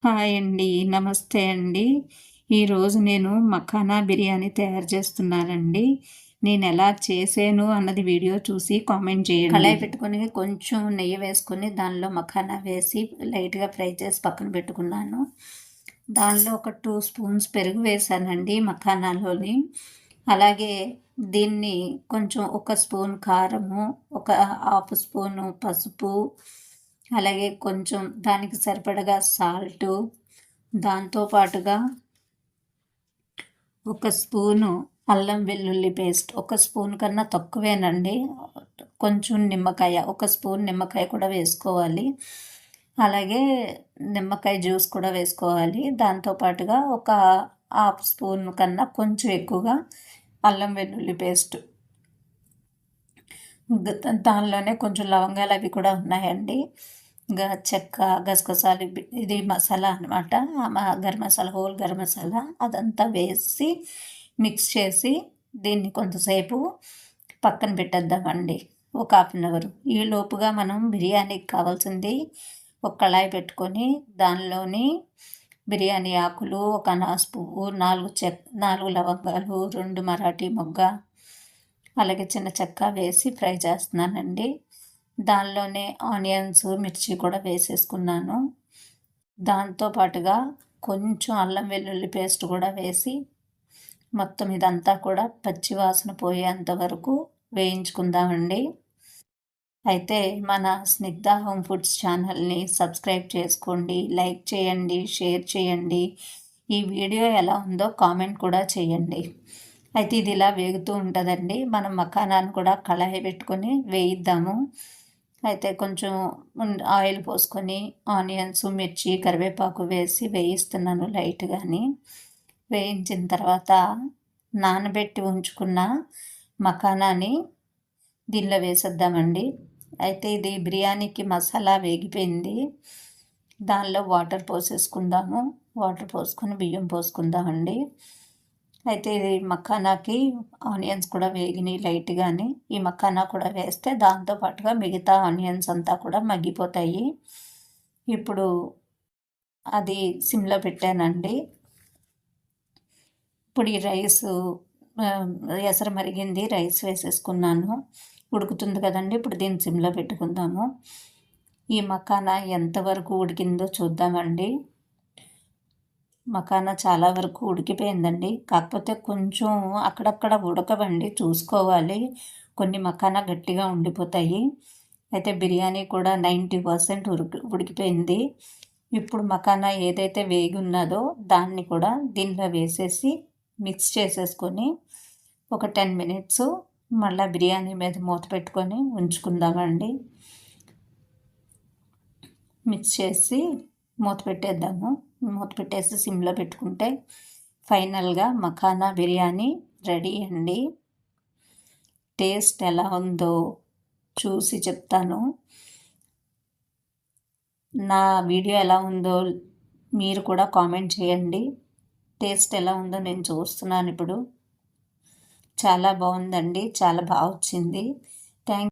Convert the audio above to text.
Hi అండి. నమస్తే అండి. ఈరోజు నేను మఖానా బిర్యానీ తయారు చేస్తున్నానండి. నేనెలా చేశాను అన్నది వీడియో చూసి కామెంట్ చేయండి. కళాయి పెట్టుకొని కొంచెం నెయ్యి వేసుకొని దానిలో మఖానా వేసి లైట్‌గా ఫ్రై చేసి పక్కన పెట్టుకున్నాను. దానిలో ఒక 2 స్పూన్స్ పెరుగు వేశానండి మఖానాలోని. అలాగే దీన్ని కొంచెం ఒక స్పూన్ కారము, ఒక హాఫ్ స్పూను పసుపు, అలాగే కొంచెం దానికి సరిపడగా సాల్టు, దాంతో పాటుగా ఒక స్పూను అల్లం వెల్లుల్లి పేస్ట్, ఒక స్పూన్ కన్నా తక్కువేనండి. కొంచెం నిమ్మకాయ, ఒక స్పూన్ నిమ్మకాయ కూడా వేసుకోవాలి. అలాగే నిమ్మకాయ జ్యూస్ కూడా వేసుకోవాలి. దాంతో పాటుగా ఒక హాఫ్ స్పూన్ కన్నా కొంచెం ఎక్కువగా అల్లం వెల్లుల్లి పేస్ట్. దానిలోనే కొంచెం లవంగాలు అవి కూడా ఉన్నాయండి. ఇంకా చెక్క, గసగసాలు, ఇది మసాలా అనమాట. గరం మసాలా, హోల్ గరం మసాలా అదంతా వేసి మిక్స్ చేసి దీన్ని కొంతసేపు పక్కన పెట్టేద్దామండి, ఒక హాఫ్ అన్ అవర్. ఈ లోపుగా మనం బిర్యానీకి కావాల్సింది ఒక కళాయి పెట్టుకొని దానిలోని బిర్యానీ ఆకులు, ఒక అనాస పువ్వు, 4 లవంగాలు, 2 మరాఠీ మొగ్గ, అలాగే చిన్న చెక్క వేసి ఫ్రై చేస్తున్నానండి. దానిలోనే ఆనియన్స్, మిర్చి కూడా వేసేసుకున్నాను. దాంతో పాటుగా కొంచెం అల్లం వెల్లుల్లి పేస్ట్ కూడా వేసి మొత్తం ఇదంతా కూడా పచ్చి వాసన పోయేంత వరకు వేయించుకుందామండి. అయితే మన స్నిగ్ధ హోమ్ ఫుడ్స్ ఛానల్ని సబ్స్క్రైబ్ చేసుకోండి, లైక్ చేయండి, షేర్ చేయండి. ఈ వీడియో ఎలా ఉందో కామెంట్ కూడా చేయండి. అయితే ఇది ఇలా వేగుతూ ఉంటుందండి. మనం మఖానాన్ని కూడా కళాయి పెట్టుకొని వేయిద్దాము. అయితే కొంచెం ఆయిల్ పోసుకొని ఆనియన్స్, మిర్చి, కరివేపాకు వేసి వేయిస్తున్నాను లైట్గాని. వేయించిన తర్వాత నానబెట్టి ఉంచుకున్న మఖానాని దీనిలో వేసేద్దామండి. అయితే ఇది బిర్యానీకి మసాలా వేగిపోయింది. దానిలో వాటర్ పోసేసుకుందాము. వాటర్ పోసుకొని బియ్యం పోసుకుందామండి. అయితే ఇది మఖానాకి ఆనియన్స్ కూడా వేగినాయి లైట్గాని. ఈ మఖానా కూడా వేస్తే దాంతో పాటుగా మిగతా ఆనియన్స్ అంతా కూడా మగ్గిపోతాయి. ఇప్పుడు అది సిమ్లో పెట్టానండి. ఇప్పుడు ఈ రైసు ఎసరు మరిగింది, రైస్ వేసేసుకున్నాను. ఉడుకుతుంది కదండి. ఇప్పుడు దీన్ని సిమ్లో పెట్టుకుందాము. ఈ మఖానా ఎంతవరకు ఉడికిందో చూద్దామండి. మఖానా చాలా వరకు ఉడికిపోయిందండి. కాకపోతే కొంచెం అక్కడక్కడ ఉడకవండి, చూసుకోవాలి. కొన్ని మఖానా గట్టిగా ఉండిపోతాయి. అయితే బిర్యానీ కూడా 90% ఉడికిపోయింది. ఇప్పుడు మఖానా ఏదైతే వేగి ఉన్నదో దాన్ని కూడా దీనిలో వేసేసి మిక్స్ చేసేసుకొని ఒక 10 మినిట్స్ మళ్ళీ బిర్యానీ మీద మూత పెట్టుకొని ఉంచుకుందామండి. మిక్స్ చేసి మూత పెట్టేద్దాము. మూత పెట్టేసి సిమ్లో పెట్టుకుంటే ఫైనల్గా మఖానా బిర్యానీ రెడీ అండి. టేస్ట్ ఎలా ఉందో చూసి చెప్తాను. నా వీడియో ఎలా ఉందో మీరు కూడా కామెంట్ చేయండి. టేస్ట్ ఎలా ఉందో నేను చూస్తున్నాను ఇప్పుడు. చాలా బాగుందండి, చాలా బాగా వచ్చింది. థ్యాంక్